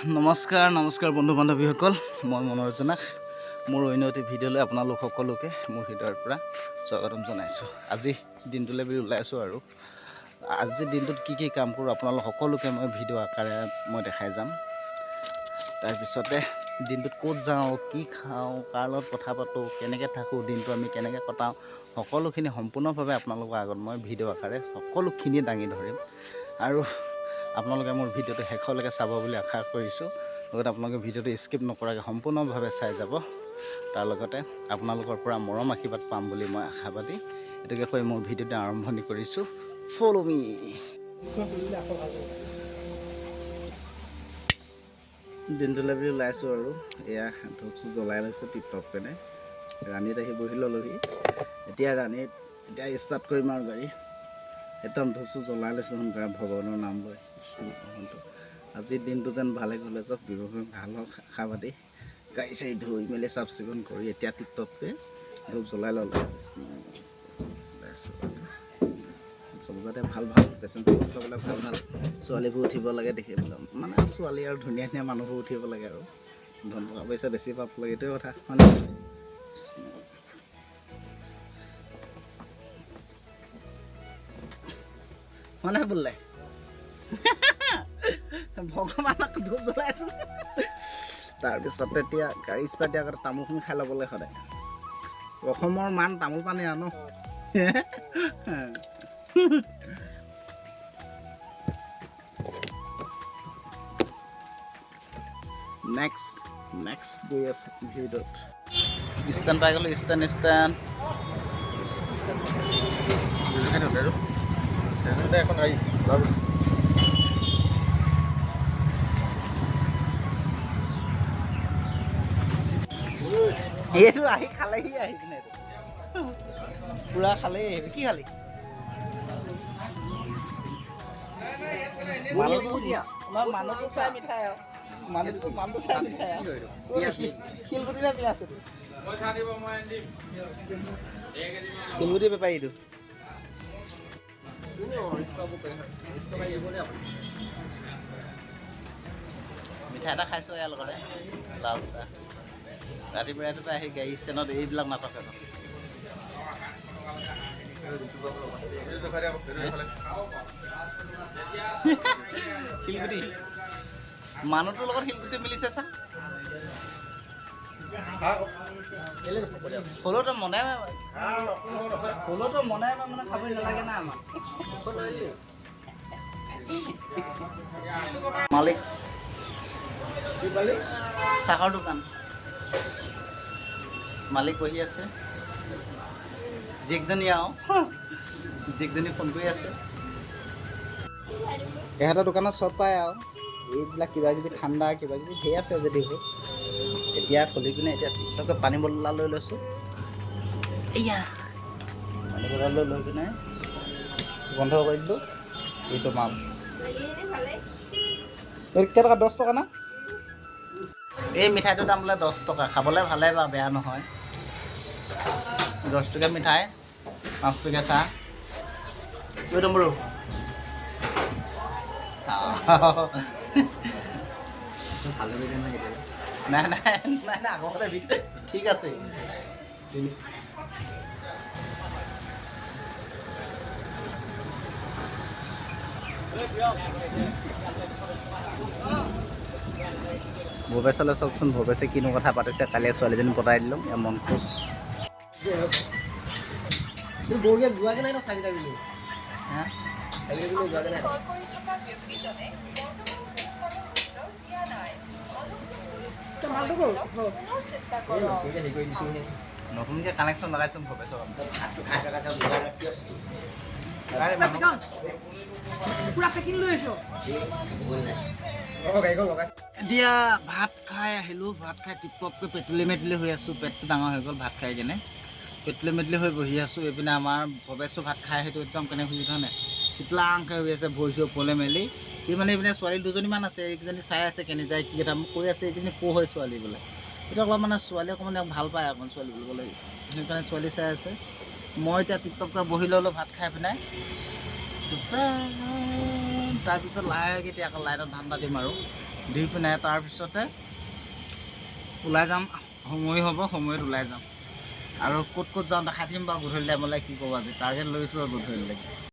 নমস্কাৰ বন্ধু বান্ধৱীসকল, মই মনোৰঞ্জনাক মোৰ অন্য এটি ভিডিঅ'লৈ আপোনালোক সকলোকে মোৰ হৃদয়ৰ পৰা স্বাগতম জনাইছোঁ। আজি দিনটোলৈ বুলি ওলাইছোঁ আৰু আজিৰ দিনটোত কি কাম কৰোঁ আপোনালোক সকলোকে মই ভিডিঅ' আকাৰে মই দেখাই যাম। তাৰপিছতে দিনটোত ক'ত যাওঁ, কি খাওঁ, কাৰ লগত কথা পাতোঁ, কেনেকৈ থাকোঁ, দিনটো আমি কেনেকৈ কটাওঁ, সকলোখিনি সম্পূৰ্ণভাৱে আপোনালোকৰ আগত মই ভিডিঅ' আকাৰে সকলোখিনি দাঙি ধৰিম। আৰু আপোনালোকে মোৰ ভিডিঅ'টো শেষলৈকে চাব বুলি আশা কৰিছোঁ। লগতে আপোনালোকে ভিডিঅ'টো স্কিপ নকৰাকৈ সম্পূৰ্ণভাৱে চাই যাব। তাৰ লগতে আপোনালোকৰ পৰা মৰম আশীৰ্বাদ পাম বুলি মই আশাবাদী। এইটোকে কৈ মোৰ ভিডিঅ'টো আৰম্ভণি কৰিছোঁ। ফ'ল' মি। দিনটোলৈ বুলি ওলাইছোঁ আৰু এয়া ধূপ চুপ জ্বলাই লৈছোঁ টিপটপকেনে। ৰাণীত আহি বহি ল'লোহি। এতিয়া ষ্টাৰ্ট কৰিম আৰু গাড়ী। একদম ধূপ চুপ জ্বলাই লৈছোঁ সোনকালে ভগৱানৰ নাম লৈ। আজিৰ দিনটো যেন ভালে গ'লে যাওক, ব্যৱসায় ভাল হওক আশাবাদী। গাড়ী চাড়ী ধুই মেলি চাফ চিকুণ কৰি এতিয়া টিপটপকৈ ধূপ জ্বলাই ল'লোঁ। চব যাতে ভাল পেচেণ্ট খাবলৈ ভাল ছোৱালীবোৰ উঠিব লাগে দেখিবলৈ, মানে ছোৱালী আৰু ধুনীয়া মানুহবোৰ উঠিব লাগে আৰু ধন টকা পইচা বেছি পাব লাগে, এইটোৱে কথা মানে। মানে বোলে ভগৱানক ধূপ জ্বলাইছোঁ। তাৰপিছত এতিয়া গাড়ী ষ্টাৰ্ট দিয়াৰ আগতে তামোলখন খাই ল'বলৈ সদায়। অসমৰ মান তামোল পানী আৰু ন। নেক্সট গৈ আছে ভিডিঅ'ত। ষ্টেণ্ড পাই গ'লোঁ, ষ্টেণ্ড এখন আহি এইটো আহি খালেহি, আহি পিনে এইটো পুৰা খালেই আহিবি। কি খালি? মানুহটো চাই মিঠাই আৰু মানুহটো চাই মিঠাই আৰু শিলগুটি নে পিঁয়াজ? শিলগুটি বেপাৰীটো মিঠাই এটা খাইছোঁ ইয়াৰ লগতে লাল চাহ। ৰাতিপুৱা আহি গাড়ী ষ্টেণ্ডত এইবিলাক নাটক আৰু শিলগুটি মানুহটোৰ লগত শিলগুটি মিলিছে চা। হ'লেওতো মনে মানে খাবই নালাগে না আমাৰ মালিক চাহৰ দোকান মালিক বহি আছে। জীয়েকজনী ফোন কৰি আছে। ইহঁতৰ দোকানত চব পায় আৰু এইবিলাক কিবাকিবি ঠাণ্ডা কিবাকিবি ধেৰ আছে যদিও। এতিয়া খুলি পিনে এতিয়া টিকটকে পানী বটল এটা লৈ লৈছোঁ। এয়া পানী বটল লৈ পিনে বন্ধ কৰি দিলোঁ। এইটো মাল কেইটকা? 10 টকা না? এই মিঠাইটোৰ দাম বোলে 10 টকা। খাবলৈ ভালে বা বেয়া নহয়। 10 টকীয়া মিঠাই, 5 টকীয়া চাহ। লৈ যাম বাৰু। নাই আগতে ঠিক আছে। ভৱেশলৈ চাওকচোন, ভৱেশে কিনো কথা পাতিছে। কালি ছোৱালীজনী পতাই দিলোঁ। মন খুচ। নতুনকৈ কানেকশ্যন লগাইছোঁ ভৱেশৰ। এতিয়া ভাত খাই আহিলোঁ। ভাত খাই টিপটপকৈ পেটলি মেটলি হৈ আছোঁ। পেটটো ডাঙৰ হৈ গ'ল ভাত খাই কিনে। পেটলি মেটলি হৈ বহি আছোঁ। এইপিনে আমাৰ ভৱেশো ভাত খাই সেইটো একদম কেনে খুজি থকা নাই, চিপলাংকৈ হৈ আছে ভৰি চৰি ওপৰলৈ মেলি। সি মানে এইপিনে ছোৱালী দুজনীমান আছে, এইকেইজনী চাই আছে কেনে যায় কি কথা মোক কৈ আছে। এইখিনি পো হয় ছোৱালী বোলে। সেইটো অলপ মানে ছোৱালী অকণমান ভাল পায় অকণ ছোৱালী বুলিবলৈ, সেইকাৰণে ছোৱালী চাই আছে। মই এতিয়া টিপটপকৈ বহি ল'লোঁ ভাত খাই পিনে। তাৰপিছত লাহেকৈ এতিয়া আকৌ লাইটত ধান্দা দিম আৰু দি পিনে তাৰপিছতে ওলাই যাম, সময় হ'ব, সময়ত ওলাই যাম। আৰু ক'ত ক'ত যাওঁ দেখাই দিম বাৰু গধূলি টাইমলৈ, কি ক'ব আজি টাৰ্গেট লৈছোঁ আৰু গধূলিলৈকে।